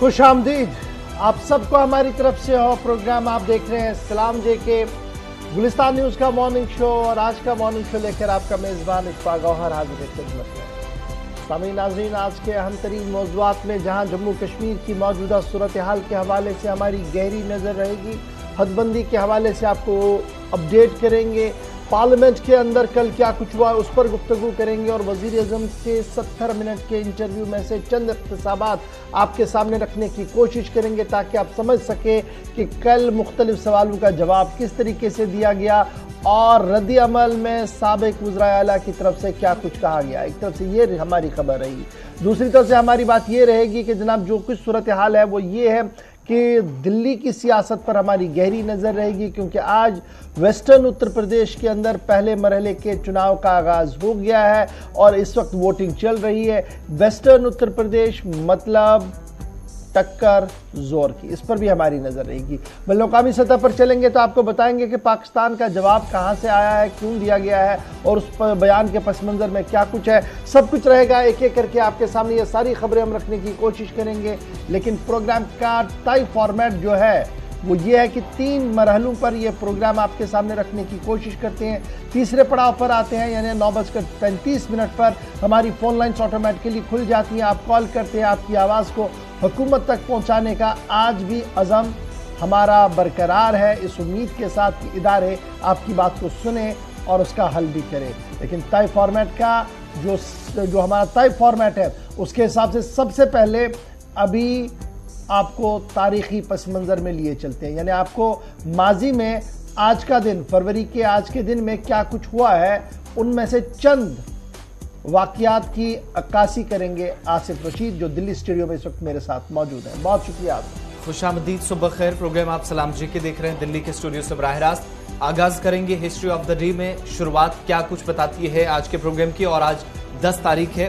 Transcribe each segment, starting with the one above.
खुश आमदीद आप सबको हमारी तरफ से हो। प्रोग्राम आप देख रहे हैं सलाम जे के गुलिस्तान न्यूज का मॉर्निंग शो, और आज का मॉर्निंग शो लेकर आपका मेजबान इशफाक गौहर हाजिर है खिदमत में। सामीन नाज़रीन, आज के अहम तरीन मौज़ूआत में जहां जम्मू कश्मीर की मौजूदा सूरत हाल के हवाले से हमारी गहरी नज़र रहेगी, हदबंदी के हवाले से आपको अपडेट करेंगे, पार्लियामेंट के अंदर कल क्या कुछ हुआ उस पर गुफ्तगू करेंगे, और वज़ीर आज़म के 70 मिनट के इंटरव्यू में से चंद इख्तिसाबात आपके सामने रखने की कोशिश करेंगे ताकि आप समझ सके कि कल मुख्तलिफ सवालों का जवाब किस तरीके से दिया गया और रद्द अमल में साबिक वज़राए आला की तरफ से क्या कुछ कहा गया। एक तरफ से ये हमारी खबर रही, दूसरी तरफ से हमारी बात ये रहेगी कि जनाब जो कुछ सूरत हाल है वो ये है कि दिल्ली की सियासत पर हमारी गहरी नज़र रहेगी, क्योंकि आज वेस्टर्न उत्तर प्रदेश के अंदर पहले मरहले के चुनाव का आगाज़ हो गया है और इस वक्त वोटिंग चल रही है। वेस्टर्न उत्तर प्रदेश मतलब टक्कर जोर की, इस पर भी हमारी नज़र रहेगी। मकामी सतह पर चलेंगे तो आपको बताएंगे कि पाकिस्तान का जवाब कहाँ से आया है, क्यों दिया गया है और उस पर बयान के पस मंज़र में क्या कुछ है, सब कुछ रहेगा। एक एक करके आपके सामने ये सारी खबरें हम रखने की कोशिश करेंगे, लेकिन प्रोग्राम का तय फॉर्मेट जो है वो ये है कि 3 मरहलों पर यह प्रोग्राम आपके सामने रखने की कोशिश करते हैं। तीसरे पड़ाव पर आते हैं, यानी 9:35 पर हमारी फ़ोन लाइन्स ऑटोमेटिकली खुल जाती हैं। आप कॉल करते हैं, आपकी आवाज़ को हुकूमत तक पहुंचाने का आज भी अज़म हमारा बरकरार है, इस उम्मीद के साथ कि इदारे आपकी बात को सुने और उसका हल भी करें। लेकिन तय फॉर्मेट का जो हमारा तय फॉर्मेट है उसके हिसाब से सबसे पहले अभी आपको तारीखी पस मंज़र में लिए चलते हैं, यानी आपको माजी में आज का दिन, फरवरी के आज के दिन में क्या कुछ हुआ है उनमें से चंद वाक़यात की अक्कासी करेंगे आसिफ रशीद, जो दिल्ली स्टूडियो में इस वक्त मेरे साथ मौजूद हैं। बहुत शुक्रिया आपका। खुशामदीद, सुबह खैर। प्रोग्राम आप सलाम जी के देख रहे हैं दिल्ली के स्टूडियो से बराह रास्त। आगाज करेंगे हिस्ट्री ऑफ द डे में। शुरुआत क्या कुछ बताती है आज के प्रोग्राम की, और आज 10 तारीख है,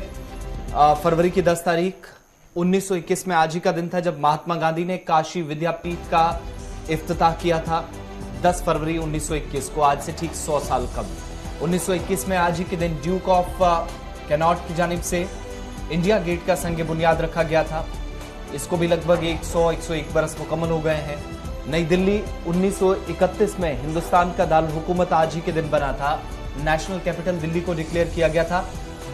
फरवरी की 10 तारीख 1921 में आज ही का दिन था जब महात्मा गांधी ने काशी विद्यापीठ का इफ्तिताह किया था। 10 फरवरी 1921 को, आज से ठीक 100 साल कबल 1921 में आज ही के दिन ड्यूक ऑफ कैनॉट की जानिब से इंडिया गेट का संग बुनियाद रखा गया था। इसको भी लगभग 101 बरस मुकम्मल हो गए हैं। नई दिल्ली 1931 में हिंदुस्तान का दारुल हुकूमत आज ही के दिन बना था। नेशनल कैपिटल दिल्ली को डिक्लेयर किया गया था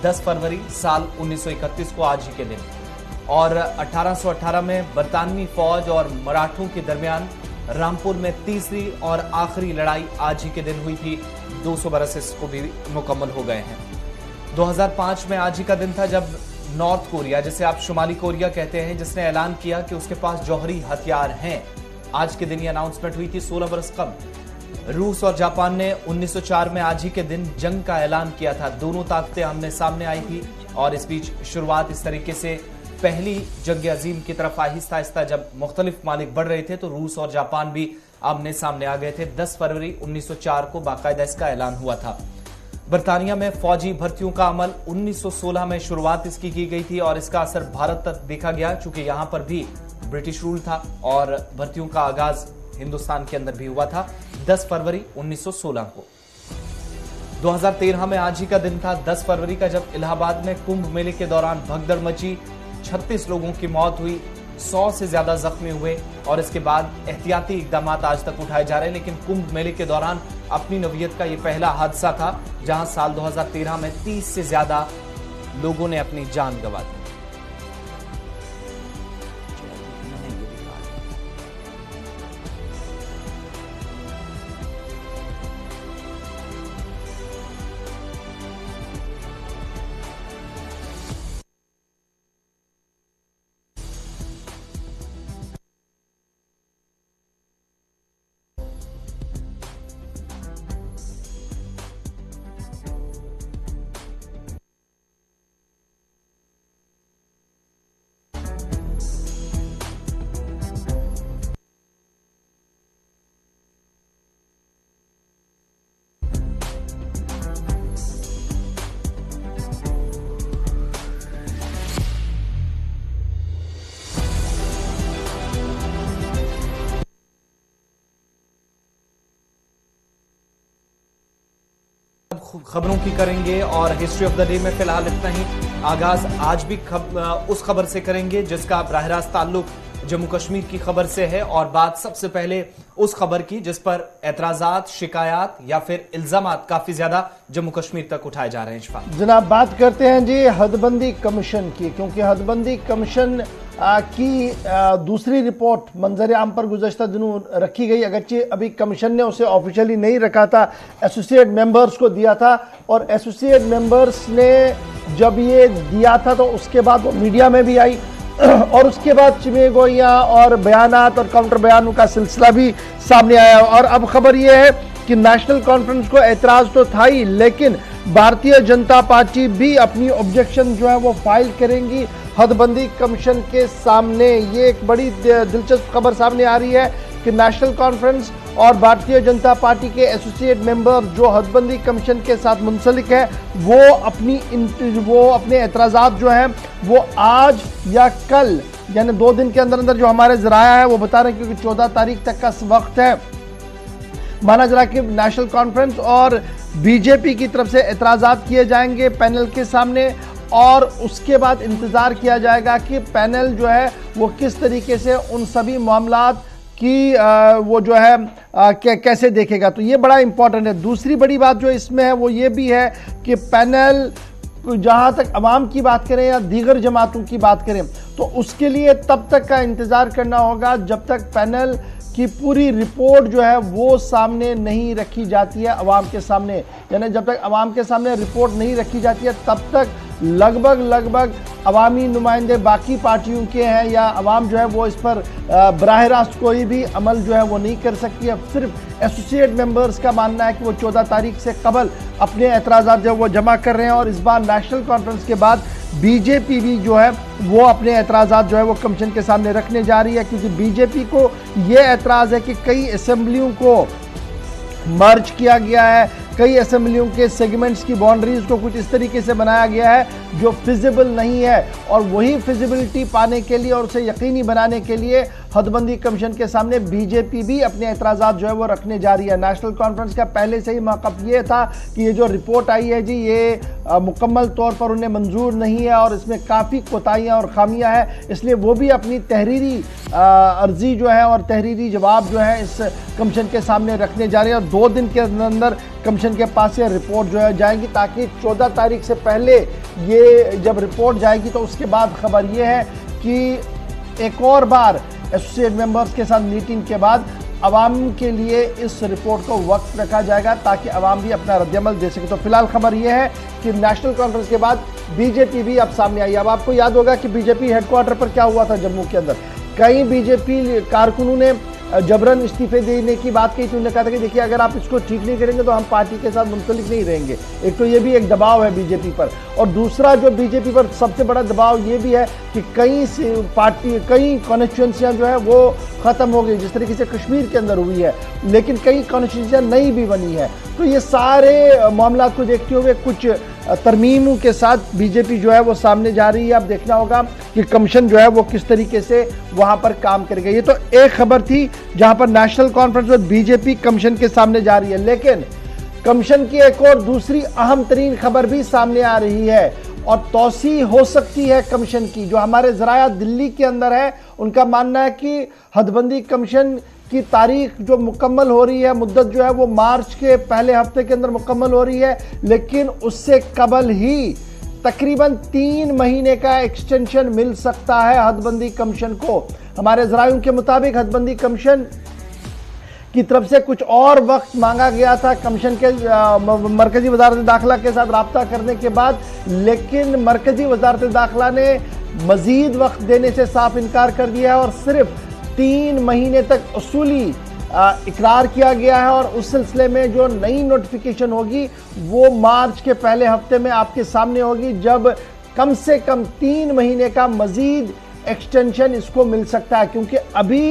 10 फरवरी साल 1931 को, आज ही के दिन। और 1818 में बरतानवी फौज और मराठों के दरमियान रामपुर में तीसरी और आखिरी लड़ाई आज ही के दिन हुई थी। 200 बरस इसको भी मुकम्मल हो गए हैं। 2005 में आज ही का दिन था जब नॉर्थ कोरिया, जिसे आप शुमाली कोरिया कहते हैं, जिसने ऐलान किया कि उसके पास जौहरी हथियार हैं। आज के दिन ये अनाउंसमेंट हुई थी 16 बरस कबल। रूस और जापान ने 1904 में आज ही के दिन जंग का ऐलान किया था। दोनों ताकतें आमने सामने आई थी और इस बीच शुरुआत इस तरीके से पहली जंग अजीम की तरफ आहिस्ता आहिस्ता जब मुख्तलिफ मालिक बढ़ रहे थे तो रूस और जापान भी आमने सामने आ गए थे। 10 फरवरी 1904 को बाकायदा इसका ऐलान हुआ था। बरतानिया में फौजी भर्तियों का अमल 1916 में शुरुआत इसकी की गई थी और इसका असर भारत तक देखा गया, चूंकि यहां पर भी ब्रिटिश रूल था और भर्तियों का आगाज हिंदुस्तान के अंदर भी हुआ था 10 फरवरी 1916 को। 2013 में आज ही का दिन था 10 फरवरी का, जब इलाहाबाद में कुंभ मेले के दौरान भगदड़ मची। 36 लोगों की मौत हुई, 100 से ज्यादा जख्मी हुए और इसके बाद एहतियाती इकदाम आज तक उठाए जा रहे हैं। लेकिन कुंभ मेले के दौरान अपनी नौइयत का यह पहला हादसा था जहां साल 2013 में 30 से ज्यादा लोगों ने अपनी जान गंवा दी। खबरों की करेंगे और हिस्ट्री ऑफ द डे में फिलहाल इतना ही। आगाज आज भी उस खबर से करेंगे जिसका बराह रास्त ताल्लुक जम्मू कश्मीर की खबर से है और बात सबसे पहले उस खबर की जिस पर एतराजात, शिकायत या फिर इल्जामात काफी ज्यादा जम्मू कश्मीर तक उठाए जा रहे हैं। इशफाक जनाब, बात करते हैं जी हदबंदी कमीशन की, क्योंकि हदबंदी कमीशन की दूसरी रिपोर्ट मंजर आम पर गुज़श्ता दिनों रखी गई। अगरचे अभी कमीशन ने उसे ऑफिशियली नहीं रखा था, एसोसिएट मेंबर्स को दिया था, और एसोसिएट मेंबर्स ने जब ये दिया था तो उसके बाद वो मीडिया में भी आई और उसके बाद चिमेगोइयाँ और बयानात और काउंटर बयानों का सिलसिला भी सामने आया। और अब खबर यह है कि नेशनल कॉन्फ्रेंस को एतराज़ तो था ही, लेकिन भारतीय जनता पार्टी भी अपनी ऑब्जेक्शन जो है वो फाइल करेंगी हदबंदी कमीशन के सामने। ये एक बड़ी दिलचस्प खबर सामने आ रही है कि नेशनल कॉन्फ्रेंस और भारतीय जनता पार्टी के एसोसिएट मेंबर जो हदबंदी कमीशन के साथ मुंसलिक है वो अपने एतराज़ात जो हैं वो आज या कल यानी 2 दिन के अंदर अंदर जो हमारे ज़राया है वो बता रहे हैं, क्योंकि 14 तारीख तक का वक्त है। माना जा रहा है कि नेशनल कॉन्फ्रेंस और बीजेपी की तरफ से एतराज़ात किए जाएंगे पैनल के सामने, और उसके बाद इंतज़ार किया जाएगा कि पैनल जो है वो किस तरीके से उन सभी मामलात कि वो जो है कैसे देखेगा। तो ये बड़ा इंपॉर्टेंट है। दूसरी बड़ी बात जो इसमें है वो ये भी है कि पैनल जहाँ तक अवाम की बात करें या दीगर जमातों की बात करें तो उसके लिए तब तक का इंतज़ार करना होगा जब तक पैनल की पूरी रिपोर्ट जो है वो सामने नहीं रखी जाती है अवाम के सामने। यानी जब तक अवाम के सामने रिपोर्ट नहीं रखी जाती है तब तक लगभग अवामी नुमाइंदे बाकी पार्टियों के हैं या अवाम जो है वो इस पर बराह रास्त कोई भी अमल जो है वो नहीं कर सकती है। सिर्फ एसोसिएट मेंबर्स का मानना है कि वो 14 तारीख से कबल अपने एतराज़ात जो वो जमा कर रहे हैं, और इस बार नेशनल कॉन्फ्रेंस के बाद बीजेपी भी जो है वो अपने एतराज़ात जो है वो कमीशन के सामने रखने जा रही है, क्योंकि बीजेपी को ये एतराज़ है कि कई असेंबलियों को मर्ज किया गया है, कई असेंबलियों के सेगमेंट्स की बाउंड्रीज को कुछ इस तरीके से बनाया गया है जो फिजिबल नहीं है, और वही फिजिबिलिटी पाने के लिए और उसे यकीनी बनाने के लिए हदबंदी कमीशन के सामने बीजेपी भी अपने एतराज़ात जो है वो रखने जा रही है। नेशनल कॉन्फ्रेंस का पहले से ही मौक़िफ़ ये था कि ये जो रिपोर्ट आई है जी ये मुकम्मल तौर पर उन्हें मंजूर नहीं है और इसमें काफ़ी कोताहियाँ और खामियाँ हैं, इसलिए वो भी अपनी तहरीरी अर्जी जो है और तहरीरी जवाब जो है इस कमीशन के सामने रखने जा रहे हैं, और 2 दिन के अंदर कमीशन के पास ये रिपोर्ट जो है जाएगी, ताकि 14 तारीख से पहले ये जब रिपोर्ट जाएगी तो उसके बाद खबर ये है कि एक और बार एसोसिएट मेंबर्स के साथ मीटिंग के बाद अवाम के लिए इस रिपोर्ट को वक्त रखा जाएगा ताकि अवाम भी अपना रद्दअमल दे सके। तो फिलहाल खबर यह है कि नेशनल कॉन्फ्रेंस के बाद बीजेपी भी अब सामने आई। अब आपको याद होगा कि बीजेपी हेडक्वार्टर पर क्या हुआ था जम्मू के अंदर, कई बीजेपी कारकुनों ने जबरन इस्तीफे देने की बात कही थी। उन्होंने कहा था कि देखिए अगर आप इसको ठीक नहीं करेंगे तो हम पार्टी के साथ मुंसलिक नहीं रहेंगे। एक तो ये भी एक दबाव है बीजेपी पर, और दूसरा जो बीजेपी पर सबसे बड़ा दबाव ये भी है कि कई कॉन्स्टिट्यूंसियां जो है वो ख़त्म हो गई, जिस तरीके से कश्मीर के अंदर हुई है, लेकिन कई कॉन्स्टिट्यूंसियां नई भी बनी है। तो ये सारे मामला को देखते हुए कुछ तरमीमों के साथ बीजेपी जो है वो सामने जा रही है। अब देखना होगा कि कमीशन जो है वो किस तरीके से वहां पर काम करेगा। ये तो एक खबर थी जहां पर नेशनल कॉन्फ्रेंस और बीजेपी कमीशन के सामने जा रही है, लेकिन कमीशन की एक और दूसरी अहम तरीन खबर भी सामने आ रही है और तौसी हो सकती है कमीशन की। जो हमारे ज़राया दिल्ली के अंदर है उनका मानना है कि हदबंदी कमीशन की तारीख जो मुकम्मल हो रही है, मुद्दत जो है वो मार्च के पहले हफ्ते के अंदर मुकम्मल हो रही है, लेकिन उससे कबल ही तकरीबन 3 महीने का एक्सटेंशन मिल सकता है हदबंदी कमीशन को। हमारे ज़रायों के मुताबिक हदबंदी कमीशन की तरफ से कुछ और वक्त मांगा गया था कमीशन के मरकजी वजारत दाखिला के साथ राब्ता करने के बाद, लेकिन मरकजी वजारत दाखिला ने मजीद वक्त देने से साफ इनकार कर दिया है और सिर्फ 3 महीने तक उसूली इकरार किया गया है, और उस सिलसिले में जो नई नोटिफिकेशन होगी वो मार्च के पहले हफ्ते में आपके सामने होगी, जब कम से कम 3 महीने का मजीद एक्सटेंशन इसको मिल सकता है। क्योंकि अभी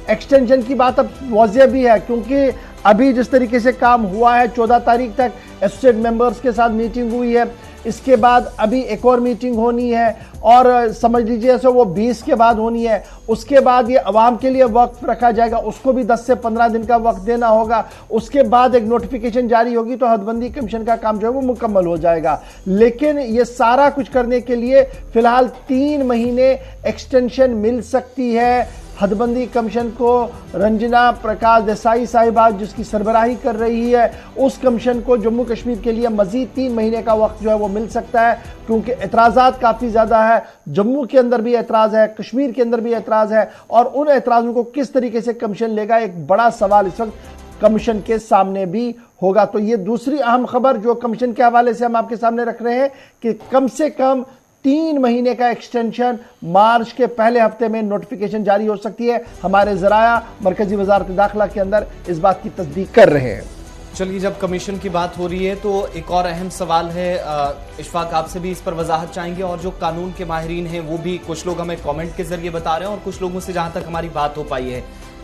एक्सटेंशन की बात अब वाज़ेह भी है, क्योंकि अभी जिस तरीके से काम हुआ है 14 तारीख तक एसोसिएट मेंबर्स के साथ मीटिंग हुई है, इसके बाद अभी एक और मीटिंग होनी है और समझ लीजिए सो वो 20 के बाद होनी है। उसके बाद ये अवाम के लिए वक्त रखा जाएगा, उसको भी 10 से 15 दिन का वक्त देना होगा। उसके बाद एक नोटिफिकेशन जारी होगी तो हदबंदी कमीशन का काम जो है वो मुकम्मल हो जाएगा। लेकिन ये सारा कुछ करने के लिए फिलहाल 3 महीने एक्सटेंशन मिल सकती है हदबंदी कमीशन को रंजना प्रकाश देसाई साहिबा जिसकी सरबराही कर रही है, उस कमीशन को जम्मू कश्मीर के लिए मजीद 3 महीने का वक्त जो है वो मिल सकता है, क्योंकि एतराज़ात काफ़ी ज़्यादा है। जम्मू के अंदर भी एतराज़ है, कश्मीर के अंदर भी एतराज़ है, और उन एतराज़ों को किस तरीके से कमीशन लेगा, एक बड़ा सवाल इस वक्त कमीशन के सामने भी होगा। तो ये दूसरी अहम खबर जो कमीशन के हवाले से हम आपके सामने रख रहे हैं कि कम से कम 3 महीने का एक्सटेंशन मार्च के पहले हफ्ते में नोटिफिकेशन जारी हो सकती है। हमारे ज़राया मरकजी वजारत दाखिला के अंदर इस बात की तस्दीक कर रहे हैं। चलिए, जब कमीशन की बात हो रही है तो एक और अहम सवाल है, इशफाक आपसे भी इस पर वजाहत चाहेंगे, और जो कानून के माहिरीन हैं वो भी कुछ लोग हमें कमेंट के जरिए बता रहे हैं, और कुछ लोगों से जहां तक हमारी बात हो पाई है,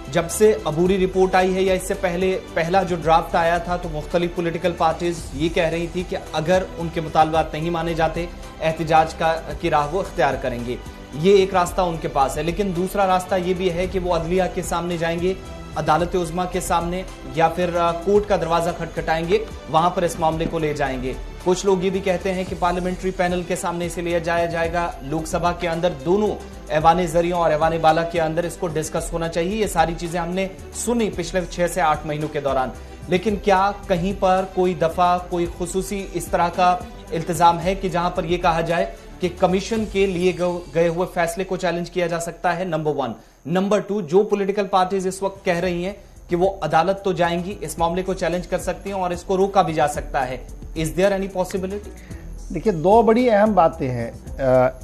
जब से अबूरी रिपोर्ट आई है या इससे पहले पहला जो ड्राफ्ट आया था तो मुख्तलिफ पॉलिटिकल पार्टीज ये कह रही थी कि अगर उनके मुतालबात नहीं माने जाते एहतजाज की राह वो इख्तियार करेंगे। ये एक रास्ता उनके पास है, लेकिन दूसरा रास्ता ये भी है कि वो अदलिया के सामने जाएंगे, अदालत उज़्मा के सामने, या फिर कोर्ट का दरवाजा खटखटाएंगे, वहां पर इस मामले को ले जाएंगे। कुछ लोग ये भी कहते हैं कि पार्लियामेंट्री पैनल के सामने इसे लिया जाएगा, लोकसभा के अंदर दोनों ऐवान ज़रियों और ऐवान बाला के अंदर इसको डिस्कस होना चाहिए। ये सारी चीजें हमने सुनी पिछले 6 से 8 महीनों के दौरान, लेकिन क्या कहीं पर कोई दफा कोई खुसूसी इस तरह का इल्तिजाम है कि जहां पर यह कहा जाए कि कमीशन के लिए गए हुए फैसले को चैलेंज किया जा सकता है? नंबर 1। नंबर 2, जो पॉलिटिकल पार्टीज इस वक्त कह रही हैं कि वो अदालत तो जाएंगी, इस मामले को चैलेंज कर सकती हैं और इसको रोका भी जा सकता है, इज देयर एनी पॉसिबिलिटी? देखिए, 2 बड़ी अहम बातें हैं।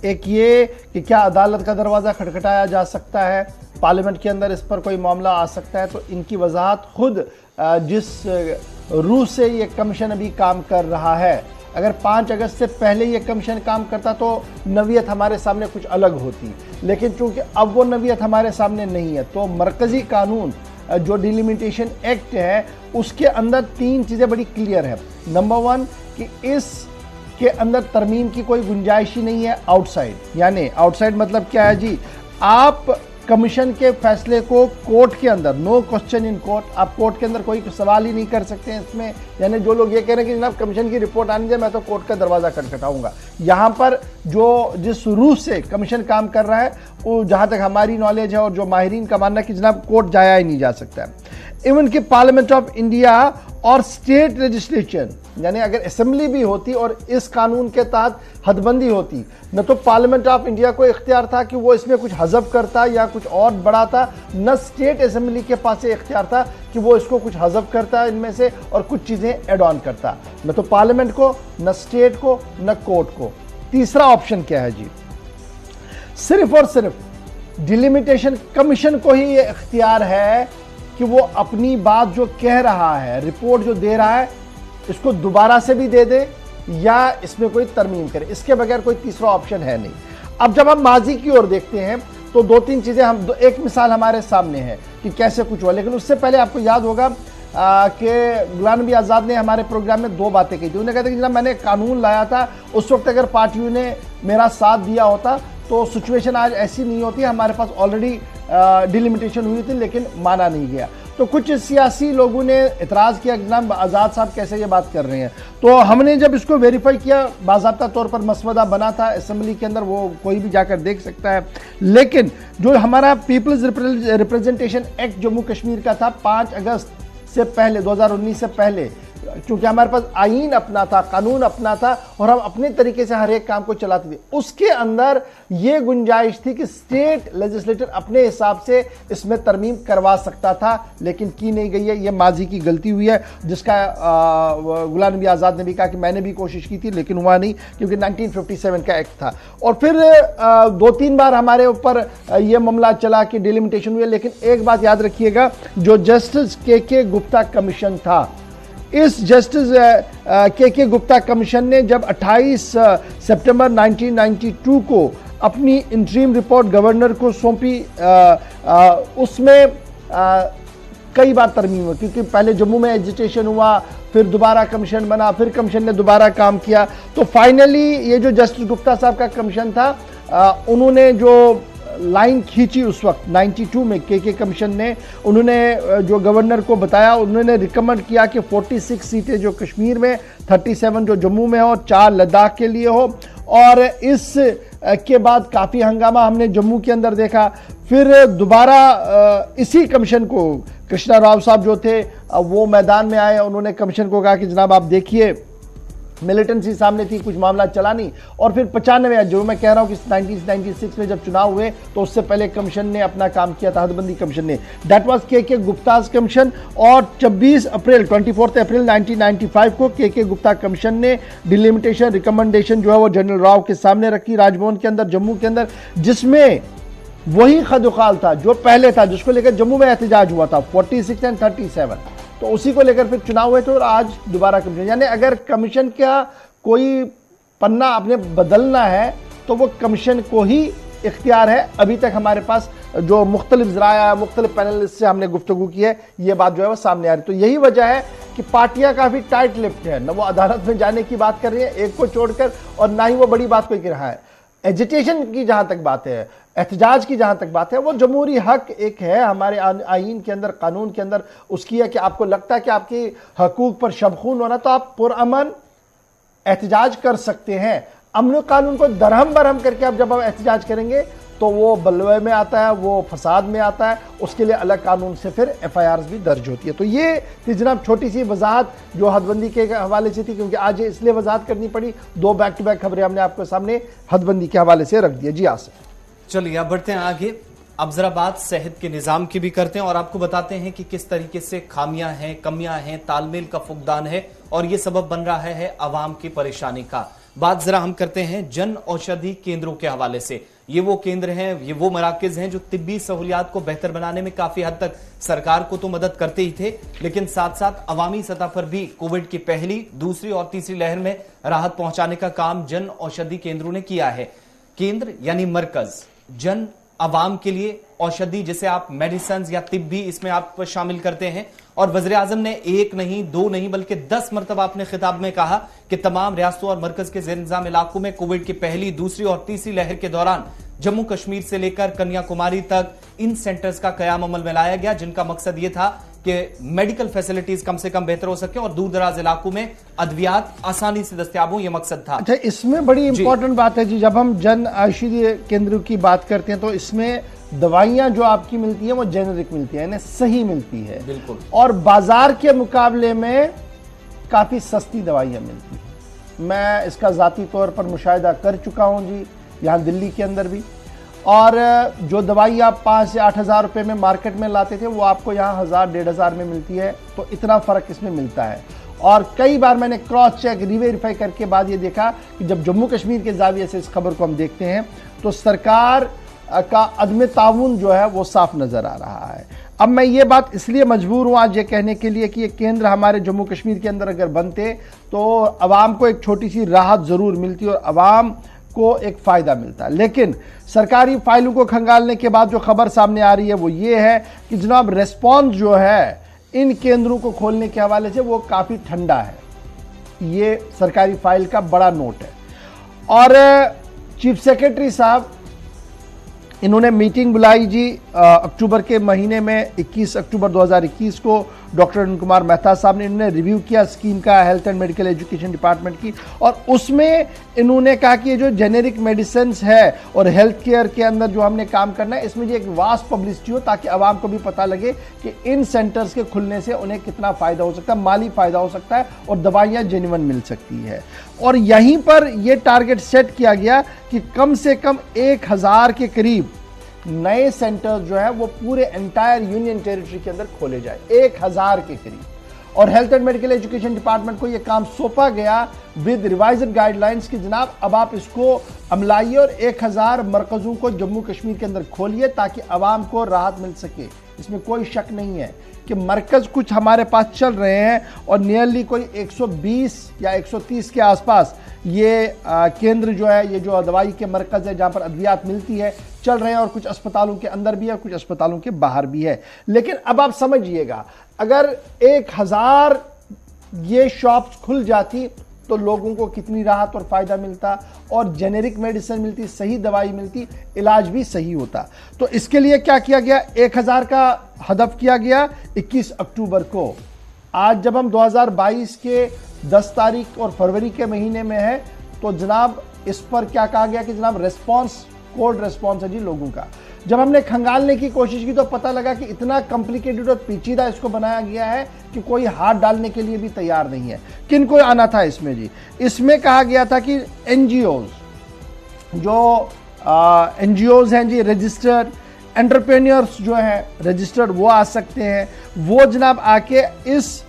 एक ये कि क्या अदालत का दरवाज़ा खटखटाया जा सकता है, पार्लियामेंट के अंदर इस पर कोई मामला आ सकता है। तो इनकी वजाहत खुद जिस रूह से ये कमीशन अभी काम कर रहा है, अगर 5 अगस्त से पहले ये कमीशन काम करता तो नवीयत हमारे सामने कुछ अलग होती, लेकिन चूंकि अब वो नवीयत हमारे सामने नहीं है, तो मरकजी कानून जो डिलिमिटेशन एक्ट है उसके अंदर 3 चीज़ें बड़ी क्लियर है। नंबर 1 कि इस के अंदर तरमीम की कोई गुंजाइश ही नहीं है आउटसाइड। यानी आउटसाइड मतलब क्या है जी, आप कमीशन के फैसले को कोर्ट के अंदर, नो क्वेश्चन इन कोर्ट, आप कोर्ट के अंदर कोई सवाल ही नहीं कर सकते हैं इसमें। यानी जो लोग ये कह रहे हैं कि जनाब कमीशन की रिपोर्ट आनी चाहिए, मैं तो कोर्ट का दरवाज़ा खटखटाऊंगा, यहाँ पर जो जिस रूह से कमीशन काम कर रहा है वो जहाँ तक हमारी नॉलेज है और जो माहिरीन का मानना है कि जनाब कोर्ट जाया ही नहीं जा सकता है। इवन कि पार्लियामेंट ऑफ इंडिया और स्टेट लेजिस्लेचर, यानी अगर असेंबली भी होती और इस कानून के तहत हदबंदी होती, न तो पार्लियामेंट ऑफ इंडिया को इख्तियार था कि वो इसमें कुछ हज़फ करता या कुछ और बढ़ाता, न स्टेट असेंबली के पास इख्तियार था कि वो इसको कुछ हज़फ करता इनमें से और कुछ चीज़ें एड ऑन करता, न तो पार्लियामेंट को, न स्टेट को, न कोर्ट को। तीसरा ऑप्शन क्या है जी, सिर्फ और सिर्फ डिलिमिटेशन कमीशन को ही ये इख्तियार है कि वो अपनी बात जो कह रहा है, रिपोर्ट जो दे रहा है, इसको दोबारा से भी दे दे या इसमें कोई तरमीम करे, इसके बगैर कोई तीसरा ऑप्शन है नहीं। अब जब हम माजी की ओर देखते हैं तो 2-3 चीज़ें एक मिसाल हमारे सामने है कि कैसे कुछ हुआ, लेकिन उससे पहले आपको याद होगा कि गुलाम नबी आज़ाद ने हमारे प्रोग्राम में 2 बातें कही थी। उन्होंने कहा था कि जनाब मैंने कानून लाया था, उस वक्त अगर पार्टियों ने मेरा साथ दिया होता तो सिचुएशन आज ऐसी नहीं होती, हमारे पास ऑलरेडी डिलिमिटेशन हुई थी, लेकिन माना नहीं गया। तो कुछ सियासी लोगों ने इतराज़ किया कि जनाब आज़ाद साहब कैसे ये बात कर रहे हैं। तो हमने जब इसको वेरीफाई किया, बाज़ाब्ता तौर पर मसवदा बना था असेंबली के अंदर, वो कोई भी जाकर देख सकता है, लेकिन जो हमारा peoples representation act Jammu Kashmir का था 5 अगस्त से पहले, 2019 से पहले, क्योंकि हमारे पास आईन अपना था, कानून अपना था और हम अपने तरीके से हर एक काम को चलाते थे, उसके अंदर ये गुंजाइश थी कि स्टेट लेजिस्लेटर अपने हिसाब से इसमें तरमीम करवा सकता था, लेकिन की नहीं गई है। ये माजी की गलती हुई है, जिसका गुलाम नबी आज़ाद ने भी कहा कि मैंने भी कोशिश की थी लेकिन हुआ नहीं, क्योंकि 1957 का एक्ट था। और फिर 2-3 बार हमारे ऊपर यह मामला चला कि डिलिमिटेशन हुई, लेकिन एक बात याद रखिएगा, जो जस्टिस के गुप्ता कमीशन था, इस जस्टिस के गुप्ता कमीशन ने जब 28 सितंबर 1992 को अपनी इंटरीम रिपोर्ट गवर्नर को सौंपी, उसमें कई बार तरमीम हुई, क्योंकि पहले जम्मू में एजिटेशन हुआ, फिर दोबारा कमीशन बना, फिर कमीशन ने दोबारा काम किया, तो फाइनली ये जो जस्टिस गुप्ता साहब का कमीशन था, उन्होंने जो लाइन खींची उस वक्त 92 में के कमीशन ने, उन्होंने जो गवर्नर को बताया, उन्होंने रिकमेंड किया कि 46 सीटें जो कश्मीर में, 37 जो जम्मू में हो, 4 लद्दाख के लिए हो। और इस के बाद काफ़ी हंगामा हमने जम्मू के अंदर देखा। फिर दोबारा इसी कमीशन को कृष्णा राव साहब जो थे वो मैदान में आए, उन्होंने कमीशन को कहा कि जनाब आप देखिए मिलिटेंसी सामने थी, कुछ मामला चला नहीं। और फिर 95 जो मैं कह रहा हूं कि 1996 में जब चुनाव हुए तो उससे पहले कमीशन ने अपना काम किया था, हदबंदी कमीशन ने, दैट वाज के गुप्ताज कमीशन। और 24 अप्रैल 1995 को के गुप्ता कमीशन ने डिलिमिटेशन रिकमेंडेशन जो है वो जनरल राव के सामने रखी राजभवन के अंदर, जम्मू के अंदर, जिसमें वही खदुखाल था जो पहले था, जिसको लेकर जम्मू में एहतजाज हुआ था 46 एंड 37। तो उसी को लेकर फिर चुनाव हुए थे और आज दोबारा कमीशन, यानी अगर कमीशन का कोई पन्ना आपने बदलना है तो वो कमीशन को ही इख्तियार है। अभी तक हमारे पास जो मुख्तलिफ ज़राया, मुख्तलिफ पैनल से हमने गुफ्तगू की है, ये बात जो है वो सामने आ रही। तो यही वजह है कि पार्टियां काफ़ी टाइट लिप्ड है, न वो अदालत में जाने की बात कर रही है एक को छोड़कर, और ना ही वो बड़ी बात कोई कह रहा है। एजिटेशन की जहां तक बात है, एहतजाज की जहां तक बात है, वो जमहूरी हक एक है हमारे आईन के अंदर, कानून के अंदर उसकी है कि आपको लगता है कि आपकी हकूक पर शबखून होना तो आप पुरअमन एहतजाज कर सकते हैं। अमन कानून को दरहम बरहम करके आप जब आप एहतजाज करेंगे तो वो बलवे में आता है, वो फसाद में आता है, उसके लिए अलग कानून से फिर FIRs भी दर्ज होती है। तो ये थी जनाब छोटी सी वजाहत जो हदबंदी के हवाले से थी, क्योंकि आज इसलिए वजाहत करनी पड़ी, 2 बैक टू बैक खबरें हमने आपके सामने हदबंदी के हवाले से रख दिया। जी आसिफ, चलिए अब बढ़ते हैं आगे। अब जरा बात सेहत के निजाम की भी करते हैं और आपको बताते हैं कि किस तरीके से खामियां हैं, कमियां हैं, तालमेल का फुकदान है और ये सबब बन रहा है आवाम की परेशानी का। बात जरा हम करते हैं जन औषधि केंद्रों के हवाले से। ये वो केंद्र हैं, ये वो मराकज हैं जो तिब्बी सहूलियात को बेहतर बनाने में काफी हद तक सरकार को तो मदद करते ही थे, लेकिन साथ साथ अवामी सतह पर भी कोविड की पहली, दूसरी और तीसरी लहर में राहत पहुंचाने का काम जन औषधि केंद्रों ने किया है। केंद्र यानी मरकज जन अवाम के लिए औषधि, जिसे आप मेडिसिन या तिब्बी इसमें आप शामिल करते हैं। और वज़ीर आज़म ने 1 नहीं 2 नहीं बल्कि 10 मरतबा अपने खिताब में कहा कि तमाम रियासतों और मरकज के ज़ेर निज़ाम इलाकों में कोविड की पहली, दूसरी और तीसरी लहर के दौरान जम्मू कश्मीर से लेकर कन्याकुमारी तक इन सेंटर्स का कयाम अमल में लाया गया, जिनका मकसद यह था कि मेडिकल फैसिलिटीज कम से कम बेहतर हो सके और दूर दराज इलाकों में अद्वियात आसानी से दस्तयाब हो, यह मकसद था। अच्छा, इसमें बड़ी इंपॉर्टेंट बात है जी, जब हम जन औषधि केंद्र की बात करते हैं तो इसमें दवाइयां जो आपकी मिलती है वो जेनेरिक मिलती है, यानी सही मिलती है, बिल्कुल, और बाजार के मुकाबले में काफी सस्ती दवाइयां मिलती हैं। मैं इसका जाती तौर पर मुशाहिदा कर चुका हूं जी, यहाँ दिल्ली के अंदर भी। और जो दवाई आप 5 से 8 हज़ार रुपये में मार्केट में लाते थे वो आपको यहाँ 1000-1500 में मिलती है। तो इतना फ़र्क इसमें मिलता है। और कई बार मैंने क्रॉस चेक रीवेरीफाई करके बाद ये देखा कि जब जम्मू कश्मीर के जाविये से इस खबर को हम देखते हैं तो सरकार का अदम ताउन जो है वो साफ नज़र आ रहा है। अब मैं ये बात इसलिए मजबूर हूँ आज ये कहने के लिए कि ये केंद्र हमारे जम्मू कश्मीर के अंदर अगर बनते तो अवाम को एक छोटी सी राहत ज़रूर मिलती और अवाम को एक फ़ायदा मिलता। लेकिन सरकारी फाइलों को खंगालने के बाद जो खबर सामने आ रही है वो ये है कि जनाब रिस्पॉन्स जो है इन केंद्रों को खोलने के हवाले से वो काफ़ी ठंडा है। ये सरकारी फाइल का बड़ा नोट है। और चीफ सेक्रेटरी साहब इन्होंने मीटिंग बुलाई जी अक्टूबर के महीने में 21 अक्टूबर 2021 को डॉक्टर अरुण कुमार मेहता साहब ने इन्होंने रिव्यू किया स्कीम का health and medical education department की। और उसमें इन्होंने कहा कि ये जो जेनेरिक मेडिसिन है और हेल्थ केयर के अंदर जो हमने काम करना है इसमें जो एक वास्ट पब्लिसिटी हो ताकि आवाम को भी पता लगे कि इन सेंटर्स के खुलने से उन्हें कितना फ़ायदा हो सकता है, माली फ़ायदा हो सकता है और दवाइयाँ जेन्युइन मिल सकती है। और यहीं पर यह टारगेट सेट किया गया कि कम से कम 1000 के करीब नए सेंटर्स जो है वो पूरे एंटायर यूनियन टेरिटरी के अंदर खोले जाए, 1000 के करीब। और health and medical education department को ये काम सौंपा गया विद रिवाइज्ड गाइडलाइंस कि जनाब अब आप इसको अमलाइए और 1000 मरकज़ों को जम्मू कश्मीर के अंदर खोलिए ताकि आवाम को राहत मिल सके। इसमें कोई शक नहीं है कि मरकज़ कुछ हमारे पास चल रहे हैं और नियरली कोई 120 या 130 के आसपास ये केंद्र जो है, ये जो दवाई के मरकज़ है जहाँ पर अद्वियात मिलती है, चल रहे हैं। और कुछ अस्पतालों के अंदर भी है, कुछ अस्पतालों के बाहर भी है। लेकिन अब आप समझिएगा, अगर 1000 ये शॉप्स खुल जाती तो लोगों को कितनी राहत और फायदा मिलता और जेनेरिक मेडिसिन मिलती, सही दवाई मिलती, इलाज भी सही होता। तो इसके लिए क्या किया गया, 1000 का हदफ किया गया 21 अक्टूबर को। आज जब हम 2022 के 10 तारीख और फरवरी के महीने में है, तो जनाब इस पर क्या कहा गया कि जनाब रेस्पॉन्स, कोल्ड रेस्पॉन्स है जी लोगों का। जब हमने खंगालने की कोशिश की तो पता लगा कि इतना कॉम्प्लिकेटेड और पेचीदा इसको बनाया गया है कि कोई हाथ डालने के लिए भी तैयार नहीं है। किन को आना था इसमें जी? इसमें कहा गया था कि एनजीओज, जो एनजीओज हैं जी, रजिस्टर्ड एंटरप्रेन्योर्स जो हैं रजिस्टर्ड, वो आ सकते हैं, वो जनाब आके इस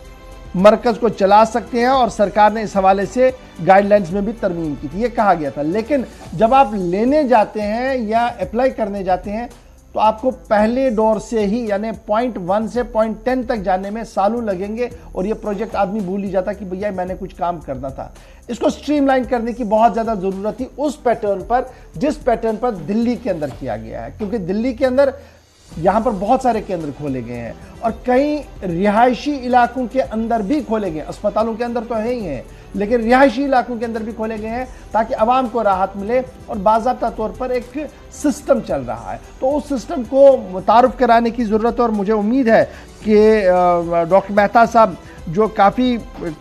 मरकज को चला सकते हैं। और सरकार ने इस हवाले से गाइडलाइंस में भी तरमीम की थी, ये कहा गया था। लेकिन जब आप लेने जाते हैं या अप्लाई करने जाते हैं तो आपको पहले दौर से ही यानी पॉइंट 1 से पॉइंट 10 तक जाने में सालों लगेंगे और ये प्रोजेक्ट आदमी भूल ही जाता कि भैया मैंने कुछ काम करना था। इसको स्ट्रीमलाइन करने की बहुत ज़्यादा ज़रूरत थी उस पैटर्न पर जिस पैटर्न पर दिल्ली के अंदर किया गया है, क्योंकि दिल्ली के अंदर यहां पर बहुत सारे केंद्र खोले गए हैं और कई रिहायशी इलाकों के अंदर भी खोले गए, अस्पतालों के अंदर तो है ही हैं, लेकिन रिहायशी इलाकों के अंदर भी खोले गए हैं ताकि आवाम को राहत मिले और बाज़ाब्ता तौर पर एक सिस्टम चल रहा है। तो उस सिस्टम को मुतारुफ कराने की ज़रूरत है और मुझे उम्मीद है कि डॉक्टर मेहता साहब जो काफ़ी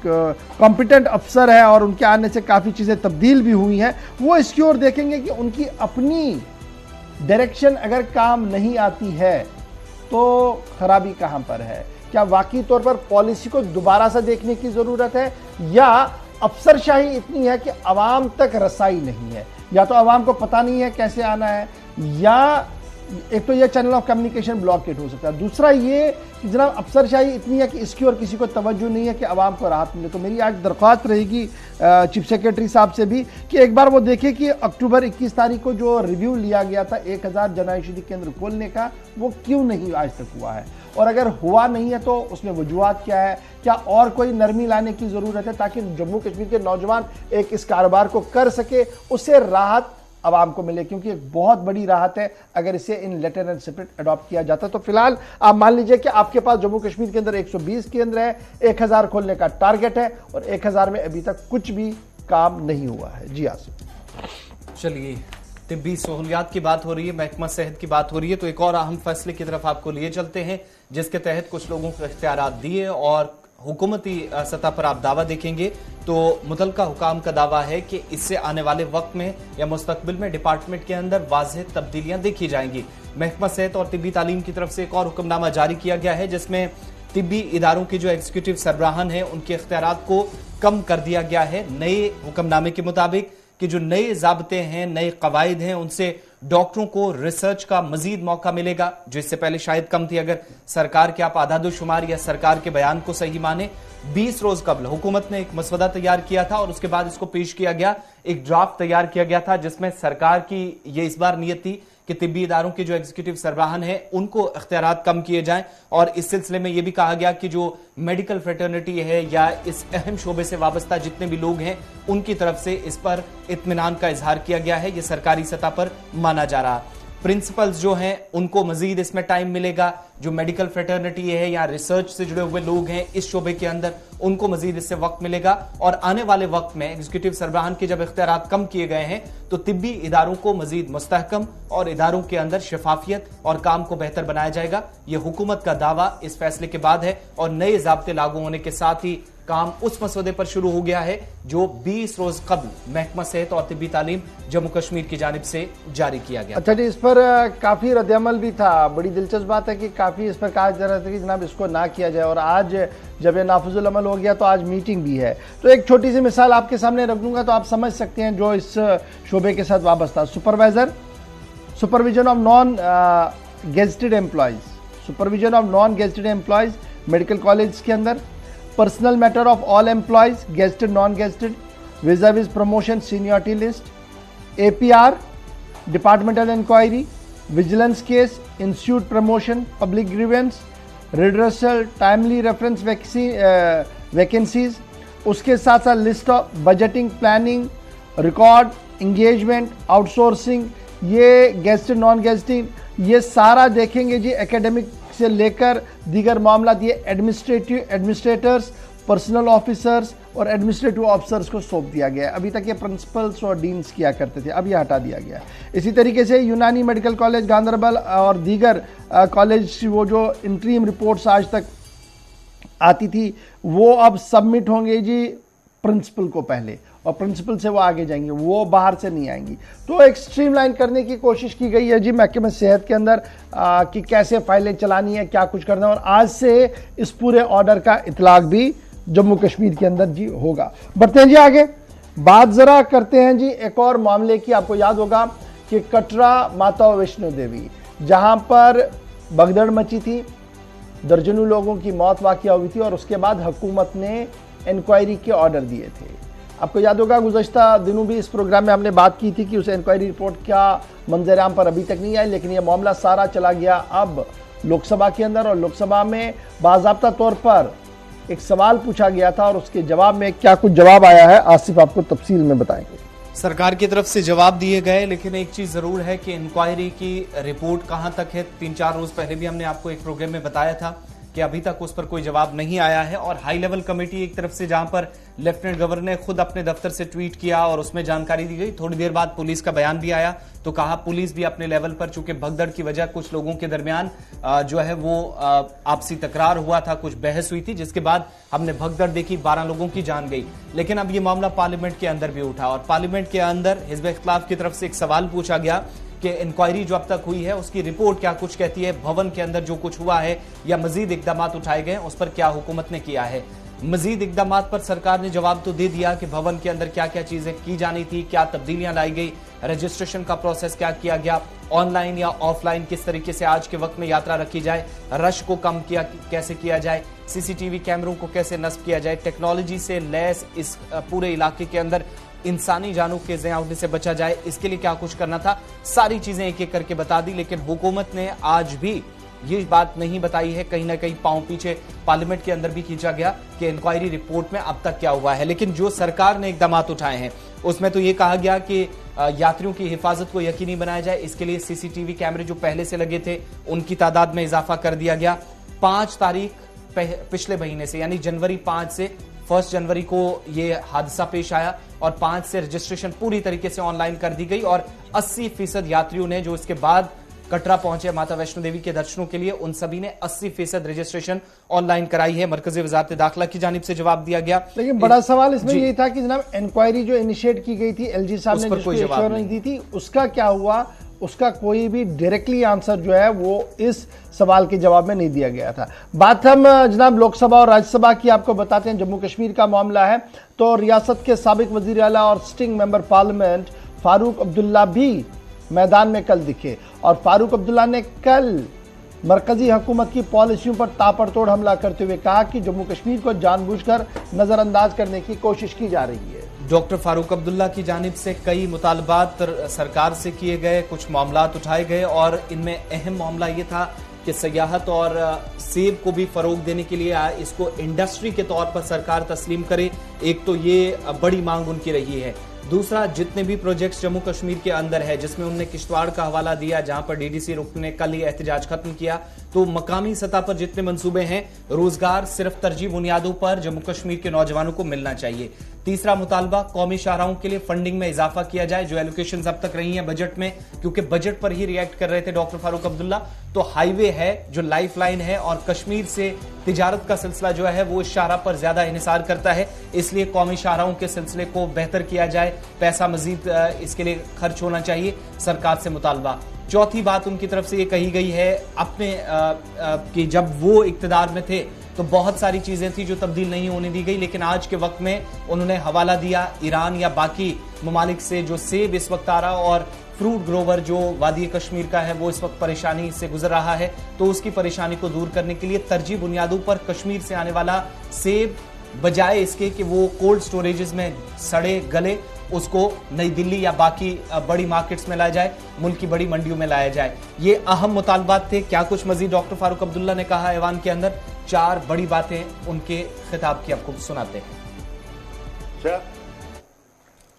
कॉम्पिटेंट अफसर है और उनके आने से काफ़ी चीज़ें तब्दील भी हुई हैं, वो इसकी ओर देखेंगे कि उनकी अपनी डायरेक्शन अगर काम नहीं आती है तो खराबी कहां पर है। क्या वाकई तौर पर पॉलिसी को दोबारा से देखने की जरूरत है या अफसरशाही इतनी है कि आवाम तक रसाई नहीं है, या तो आवाम को पता नहीं है कैसे आना है, या एक तो ये चैनल ऑफ कम्युनिकेशन ब्लॉकेट हो सकता है, दूसरा ये कि जनाब अफसरशाही इतनी है कि इसकी और किसी को तवज्जो नहीं है कि आवाम को राहत मिले। तो मेरी आज दरख्वास्त रहेगी चीफ सेक्रेटरी साहब से भी कि एक बार वो देखें कि अक्टूबर 21 तारीख को जो रिव्यू लिया गया था 1000 जन औषधि केंद्र खोलने का, वो क्यों नहीं आज तक हुआ है, और अगर हुआ नहीं है तो उसमें वजूहात क्या है, क्या और कोई नरमी लाने की ज़रूरत है ताकि जम्मू कश्मीर के नौजवान एक इस कारोबार को कर सके, उससे राहत आवाम को मिले, क्योंकि एक बहुत बड़ी राहत है अगर इसे इन लेटर एंड सेपरेट अडॉप्ट किया जाता है। तो फिलहाल आप मान लीजिए कि आपके पास जम्मू कश्मीर के अंदर 120 केंद्र है, 1000 खोलने का टारगेट है और 1000 में अभी तक कुछ भी काम नहीं हुआ है। जी आसिफ, चलिए तिब्बी सहूलियात की बात हो रही है, महकमा सेहत की बात हो रही है, तो एक और अहम फैसले की तरफ आपको लिए चलते हैं जिसके तहत कुछ लोगों को इख्तियारात दिए और हुकूमती सतह पर आप दावा देखेंगे तो मुतलका हुकाम का दावा है कि इससे आने वाले वक्त में या मुस्तकबिल में डिपार्टमेंट के अंदर वाज़ेह तब्दीलियां देखी जाएंगी। महकमा सेहत और तिब्बी तालीम की तरफ से एक और हुक्मनामा जारी किया गया है जिसमें तिब्बी इदारों के जो एग्जीक्यूटिव सरबराहान हैं उनके इख्तियारात को कम कर दिया गया है। नए हुक्मनामे के मुताबिक कि जो नए ज़ाब्ते हैं, नए कवायद हैं, उनसे डॉक्टरों को रिसर्च का मजीद मौका मिलेगा जो इससे पहले शायद कम थी। अगर सरकार के आप आदादोशुमार या सरकार के बयान को सही माने, 20 रोज कबल हुकूमत ने एक मसवदा तैयार किया था और उसके बाद इसको पेश किया गया, एक ड्राफ्ट तैयार किया गया था जिसमें सरकार की ये इस बार नीयत थी कि तिब्बी इदारों के जो एग्जीक्यूटिव सरबराहान हैं उनको इख्तियारात कम किए जाएं और इस सिलसिले में यह भी कहा गया कि जो मेडिकल फ्रेटर्निटी है या इस अहम शोबे से वाबस्ता जितने भी लोग हैं उनकी तरफ से इस पर इत्मीनान का इजहार किया गया है। यह सरकारी सतह पर माना जा रहा। प्रिंसिपल्स जो हैं उनको मजीद इसमें टाइम मिलेगा, जो मेडिकल फ्रेटर्निटी है या रिसर्च से जुड़े हुए लोग हैं इस शोबे के अंदर उनको मजीद इससे वक्त मिलेगा और आने वाले वक्त में एग्जीक्यूटिव सरबराहान के जब इख्तियारात कम किए गए हैं तो तिब्बी इदारों को मजीद मुस्तहकम और इदारों के अंदर शफाफियत और काम को बेहतर बनाया जाएगा। यह हुकूमत का दावा इस फैसले के बाद है और नए ज़ाब्ते लागू होने के साथ ही काम उस मसवदे पर शुरू हो गया है जो 20 रोज कबल महकमा सेहत और तिब्बी तालीम जम्मू कश्मीर की जानिब से जारी किया गया। अच्छा जी, इस पर काफी रद्दअमल भी था। बड़ी दिलचस्प बात है कि काफी इस पर कहा जा रहा था कि जनाब इसको ना किया जाए और आज जब ये नाफिजुल अमल हो गया तो आज मीटिंग भी है। तो एक छोटी सी मिसाल आपके सामने रख दूंगा तो आप समझ सकते हैं जो इस शोबे के साथ वाबस्ता। Supervision of non gazetted employees, supervision of non gazetted employees medical college के अंदर, personal matter of all employees gazetted non gazetted, vis-a-vis promotion seniority list, APR departmental inquiry, vigilance case, institute promotion, public grievance, redressal, timely reference vacancies, उसके साथ साथ list of budgeting, planning, record, engagement, outsourcing, ये gazetted non gazetted, ये सारा देखेंगे जी। Academic से लेकर दीगर मामला, ये एडमिनिस्ट्रेटर्स, पर्सनल ऑफिसर्स और एडमिनिस्ट्रेटिव ऑफिसर्स को सौंप दिया गया है। अभी तक ये प्रिंसिपल्स और डीन्स किया करते थे, अब ये हटा दिया गया है। इसी तरीके से यूनानी मेडिकल कॉलेज गांधरबल और दीगर कॉलेज वो जो इंटरीम रिपोर्ट्स आज तक आती थी वो अब सबमिट होंगे जी प्रिंसिपल को पहले, और प्रिंसिपल से वो आगे जाएंगे, वो बाहर से नहीं आएंगी। तो एक स्ट्रीमलाइन करने की कोशिश की गई है जी महकमे सेहत के अंदर कि कैसे फाइलें चलानी है, क्या कुछ करना है। और आज से इस पूरे ऑर्डर का इतलाक भी जम्मू कश्मीर के अंदर जी होगा। बढ़ते हैं जी आगे, बात जरा करते हैं जी एक और मामले की। आपको याद होगा कि कटरा माता वैष्णो देवी जहां पर भगदड़ मची थी, दर्जनों लोगों की मौत वाक़या हुई थी और उसके बाद हुकूमत ने इंक्वायरी के ऑर्डर दिए थे। आपको याद होगा गुज़श्ता दिनों भी इस प्रोग्राम में हमने बात की थी कि उस इंक्वायरी रिपोर्ट का मंजर-ए-आम पर अभी तक नहीं आया, लेकिन यह मामला सारा चला गया अब लोकसभा के अंदर, और लोकसभा में बाज़ाब्ता तौर पर एक सवाल पूछा गया था और उसके जवाब में क्या कुछ जवाब आया है आसिफ आपको तफसील में बताएंगे। सरकार की तरफ से जवाब दिए गए, लेकिन एक चीज जरूर है कि इंक्वायरी की रिपोर्ट कहां तक है। 3-4 रोज पहले भी हमने आपको एक प्रोग्राम में बताया था कि अभी तक उस पर कोई जवाब नहीं आया है। और हाई लेवल कमेटी एक तरफ से जहां पर लेफ्टिनेंट गवर्नर ने खुद अपने दफ्तर से ट्वीट किया और उसमें जानकारी दी गई, थोड़ी देर बाद पुलिस का बयान भी आया, तो कहा पुलिस भी अपने लेवल पर, चूंकि भगदड़ की वजह कुछ लोगों के दरमियान जो है वो आपसी तकरार हुआ था, कुछ बहस हुई थी, जिसके बाद हमने भगदड़ देखी, 12 लोगों की जान गई। लेकिन अब ये मामला पार्लियामेंट के अंदर भी उठा और पार्लियामेंट के अंदर हिज़्ब इख्तिलाफ की तरफ से एक सवाल पूछा गया कि इंक्वायरी जो अब तक हुई है उसकी रिपोर्ट क्या कुछ कहती है, भवन के अंदर जो कुछ हुआ है या मजीद इकदाम उठाए गए उस पर क्या हुकूमत ने किया है। मजीद इकदाम पर सरकार ने जवाब तो दे दिया कि भवन के अंदर क्या क्या चीजें की जानी थी, क्या तब्दीलियां लाई गई, रजिस्ट्रेशन का प्रोसेस क्या किया गया, ऑनलाइन या ऑफलाइन किस तरीके से आज के वक्त में यात्रा रखी जाए, रश को कम किया कैसे किया जाए, सीसीटीवी कैमरों को कैसे नस्ब किया जाए, टेक्नोलॉजी से लैस इस पूरे इलाके के अंदर इंसानी जानों के ज़िया उठने से बचा जाए, इसके लिए क्या कुछ करना था, सारी चीजें एक एक करके बता दी। लेकिन हुकूमत ने आज भी ये बात नहीं बताई है, कहीं ना कहीं पांव पीछे पार्लियामेंट के अंदर भी खींचा गया कि इंक्वायरी रिपोर्ट में अब तक क्या हुआ है। लेकिन जो सरकार ने इकदाम उठाए हैं उसमें तो ये कहा गया कि यात्रियों की हिफाजत को यकीनी बनाया जाए, इसके लिए सीसीटीवी कैमरे जो पहले से लगे थे उनकी तादाद में इजाफा कर दिया गया। 5 तारीख पिछले महीने से यानी जनवरी 5 से 1 जनवरी को ये हादसा पेश आया और 5 से रजिस्ट्रेशन पूरी तरीके से ऑनलाइन कर दी गई और 80% यात्रियों ने जो इसके बाद कटरा पहुंचे माता वैष्णो देवी के दर्शनों के लिए, उन सभी ने 80% रजिस्ट्रेशन ऑनलाइन कराई है। मरकजी वजारत दाखिला की जानिब से जवाब दिया गया। लेकिन बड़ा सवाल इसमें ये था कि जनाब इंक्वायरी जो इनिशिएट की गई थी, एलजी साहब ने जिसको एश्योरेंस दी थी, उसका क्या हुआ, उसका कोई भी डायरेक्टली आंसर जो है वो इस सवाल के जवाब में नहीं दिया गया था। बात हम जनाब लोकसभा और राज्यसभा की आपको बताते हैं। जम्मू कश्मीर का मामला है तो रियासत के साबिक वजीर आला और sitting member parliament Farooq Abdullah भी मैदान में कल दिखे और फारूक अब्दुल्ला ने कल मरकजी हुकूमत की पॉलिसियों पर ताबड़तोड़ हमला करते हुए कहा कि जम्मू कश्मीर को जानबूझकर नजरअंदाज करने की कोशिश की जा रही है। डॉक्टर फारूक अब्दुल्ला की जानिब से कई मुतालबात सरकार से किए गए, कुछ मामलात उठाए गए और इनमें अहम मामला ये था कि सयाहत और सेब को भी फरोग देने के लिए इसको इंडस्ट्री के तौर पर सरकार तस्लीम करे। एक तो ये बड़ी मांग उनकी रही है। दूसरा, जितने भी प्रोजेक्ट्स जम्मू कश्मीर के अंदर है, जिसमें उन्होंने किश्तवाड़ का हवाला दिया जहां पर डीडीसी रुकन ने कल ही एहतजाज खत्म किया, तो मकामी सतह पर जितने मंसूबे हैं रोजगार सिर्फ तरजीह बुनियादों पर जम्मू कश्मीर के नौजवानों को मिलना चाहिए। तीसरा मुतालबा, कौमी शाहराहों के लिए फंडिंग में इजाफा किया जाए जो एलोकेशन अब तक रही है बजट में, क्योंकि बजट पर ही रिएक्ट कर रहे थे डॉक्टर फारूक अब्दुल्ला। तो हाईवे है जो लाइफ लाइन है और कश्मीर से तिजारत का सिलसिला जो है वो इस शाहरा पर ज्यादा इन्हिसार करता है, इसलिए कौमी शाहराहों के सिलसिले को बेहतर किया जाए, पैसा मजीद इसके लिए खर्च होना चाहिए, सरकार से मुतालबा। चौथी बात उनकी तरफ से ये कही गई है अपने कि जब वो इक्तदार में थे तो बहुत सारी चीजें थी जो तब्दील नहीं होने दी गई, लेकिन आज के वक्त में उन्होंने हवाला दिया ईरान या बाकी ममालिक से जो सेब इस वक्त आ रहा और फ्रूट ग्रोवर जो वादी कश्मीर का है वो इस वक्त परेशानी से गुजर रहा है, तो उसकी परेशानी को दूर करने के लिए तरजीह बुनियादों पर कश्मीर से आने वाला सेब बजाय इसके कि वो कोल्ड स्टोरेजेस में सड़े गले, उसको नई दिल्ली या बाकी बड़ी मार्केट्स में लाया जाए, मुल्क की बड़ी मंडियों में लाया जाए। ये अहम मुतालबात थे। क्या कुछ मजीद डॉक्टर फारूक अब्दुल्ला ने कहा ऐवान के अंदर, 4 बड़ी बातें उनके खिताब की आपको सुनाते हैं। Sir,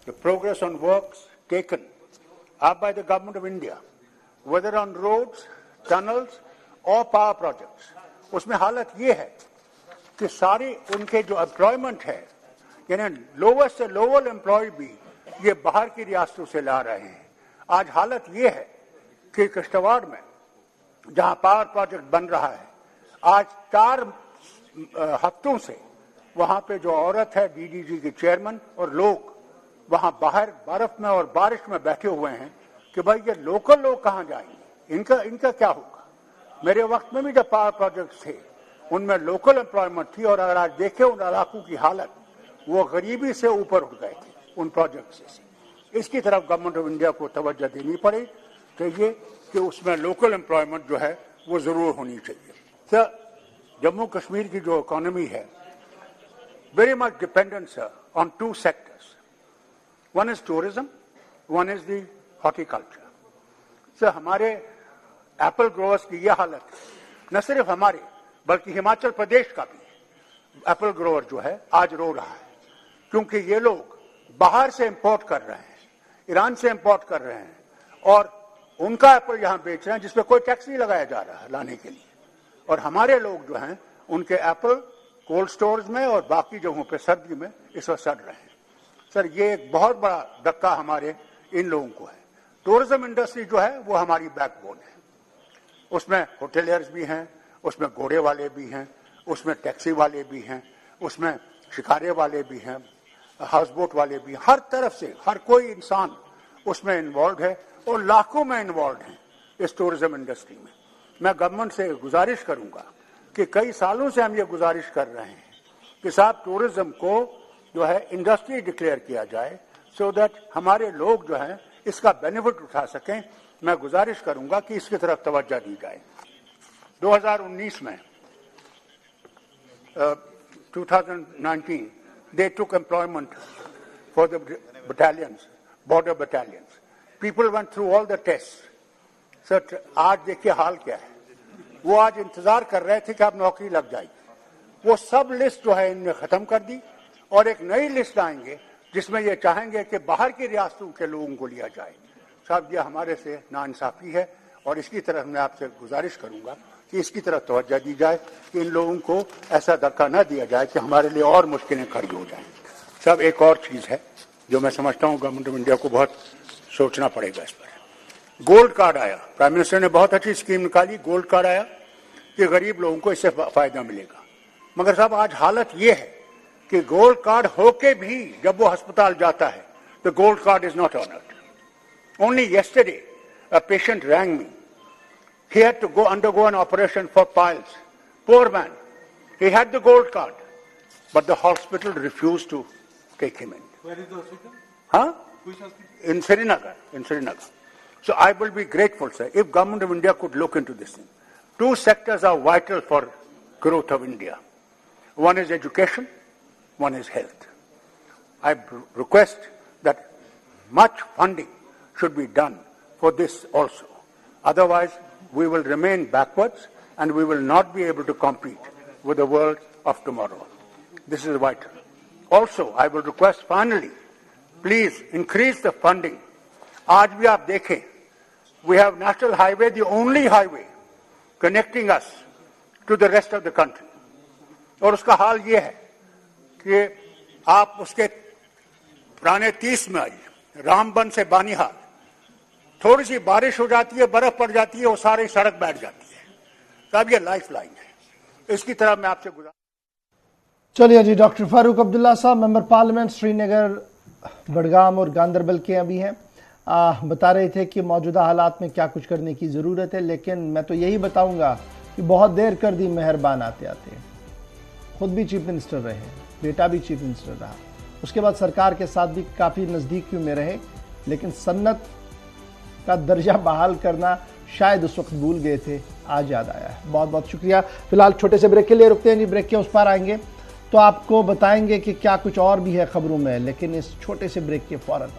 the progress on works taken up by the government of India, whether on roads, tunnels or power projects, उसमें हालत ये है कि सारे उनके जो एम्प्लॉयमेंट है, यानी लोवेस्ट से लोअर एम्प्लॉय भी ये बाहर की रियासतों से ला रहे हैं। आज हालत ये है कि किश्तवाड़ में जहां पावर प्रोजेक्ट बन रहा है, आज 4 हफ्तों से वहां पे जो औरत है डीडीजी की चेयरमैन और लोग वहां बाहर बर्फ में और बारिश में बैठे हुए हैं कि भाई ये लोकल लोग कहां जाएंगे, इनका क्या होगा। मेरे वक्त में भी जब पावर प्रोजेक्ट थे उनमें लोकल एम्प्लॉयमेंट थी, और अगर आज देखें उन इलाकों की हालत, वो गरीबी से ऊपर उठ गए थे उन प्रोजेक्ट से। इसकी तरफ गवर्नमेंट ऑफ इंडिया को तवज्जो देनी पड़े चाहिए कि उसमें लोकल एम्प्लॉयमेंट जो है वो जरूर होनी चाहिए। सर, जम्मू कश्मीर की जो इकोनॉमी है very much dependent, sir, on 2 sectors. One is tourism, one is the horticulture. Sir, हमारे एप्पल ग्रोवर्स की यह हालत है, न सिर्फ हमारे बल्कि हिमाचल प्रदेश का भी एप्पल ग्रोवर जो है आज रो रहा है, क्योंकि ये लोग बाहर से इंपोर्ट कर रहे हैं, ईरान से इंपोर्ट कर रहे हैं, और उनका एप्पल यहां बेच रहे हैं जिसपे कोई टैक्स नहीं लगाया जा रहा है लाने के लिए, और हमारे लोग जो हैं उनके एप्पल कोल्ड स्टोर्स में और बाकी जगहों पे सर्दी में इस वक्त सड़ रहे हैं। सर, ये एक बहुत बड़ा धक्का हमारे इन लोगों को है। टूरिज्म इंडस्ट्री जो है वो हमारी बैकबोन है, उसमें होटेलियर्स भी हैं, उसमें घोड़े वाले भी हैं, उसमें टैक्सी वाले भी हैं, उसमें शिकारे वाले भी हैं, हाउस बोट वाले भी हैं, हर तरफ से हर कोई इंसान उसमें इन्वॉल्व है और लाखों में इन्वॉल्व हैं इस टूरिज्म इंडस्ट्री में। मैं गवर्नमेंट से गुजारिश करूंगा कि कई सालों से हम ये गुजारिश कर रहे हैं कि साहब टूरिज्म को जो है इंडस्ट्री डिक्लेयर किया जाए, सो दैट हमारे लोग जो हैं इसका बेनिफिट उठा सकें। मैं गुजारिश करूंगा कि इसकी तरफ तवज्जो दी जाए। 2019 में 2019 they took employment for the battalions, border battalions. People went through all the tests. Sir, आज देखिए हाल क्या है। वो आज इंतजार कर रहे थे कि अब नौकरी लग जाएगी। वो सब लिस्ट जो है इनने खत्म कर दी और एक नई लिस्ट आएंगे जिसमें ये चाहेंगे कि बाहर की रियासतों के लोगों को लिया जाए। साहब, ये हमारे से नाइंसाफी है और इसकी तरफ मैं आपसे गुजारिश करूंगा कि इसकी तरफ तवज्जो दी जाए कि इन लोगों को ऐसा धक्का न दिया जाए कि हमारे लिए और मुश्किलें खड़ी हो जाएं। साहब, एक और चीज है जो मैं समझता हूँ गवर्नमेंट ऑफ इंडिया को बहुत सोचना पड़ेगा इस पर। गोल्ड कार्ड आया, प्राइम मिनिस्टर ने बहुत अच्छी स्कीम निकाली, गोल्ड कार्ड आया कि गरीब लोगों को इससे फायदा मिलेगा। मगर साहब, आज हालत ये है कि गोल्ड कार्ड होके भी जब वो अस्पताल जाता है तो gold card is not honoured. Only yesterday a patient rang me. He had to undergo an operation for piles. Poor man. He had the gold card, but the hospital refused to take him in. Where is the hospital? Huh? Which hospital? In Srinagar. In Srinagar. So I will be grateful, sir, if Government of India could look into this thing. 2 sectors are vital for growth of India. One is education, one is health. I request that much funding should be done for this also. Otherwise, we will remain backwards and we will not be able to compete with the world of tomorrow. This is vital. Also, I will request finally, please increase the funding. आज भी आप देखें, we have national highway, the only highway connecting us to the rest of the country. और उसका हाल ये है कि आप उसके पुराने 30 में आई रामबन से बानीहाल, थोड़ी सी बारिश हो जाती है, बर्फ पड़ जाती है, वो सारी सड़क बैठ जाती है। तब ये लाइफ लाइन है, इसकी तरफ मैं आपसे गुजारिश। चलिए जी, डॉक्टर फारूक अब्दुल्ला साहब मेंबर पार्लियामेंट श्रीनगर, बडगाम और गांधरबल के अभी हैं, बता रहे थे कि मौजूदा हालात में क्या कुछ करने की ज़रूरत है। लेकिन मैं तो यही बताऊंगा कि बहुत देर कर दी मेहरबान आते आते। खुद भी चीफ मिनिस्टर रहे, बेटा भी चीफ मिनिस्टर रहा, उसके बाद सरकार के साथ भी काफ़ी नज़दीकी में रहे, लेकिन सन्नत का दर्जा बहाल करना शायद उस वक्त भूल गए थे, आज याद आया है। बहुत बहुत शुक्रिया। फिलहाल छोटे से ब्रेक के लिए रुकते हैं जी, ब्रेक के उस पार आएंगे तो आपको बताएंगे कि क्या कुछ और भी है खबरों में, लेकिन इस छोटे से ब्रेक के फौरन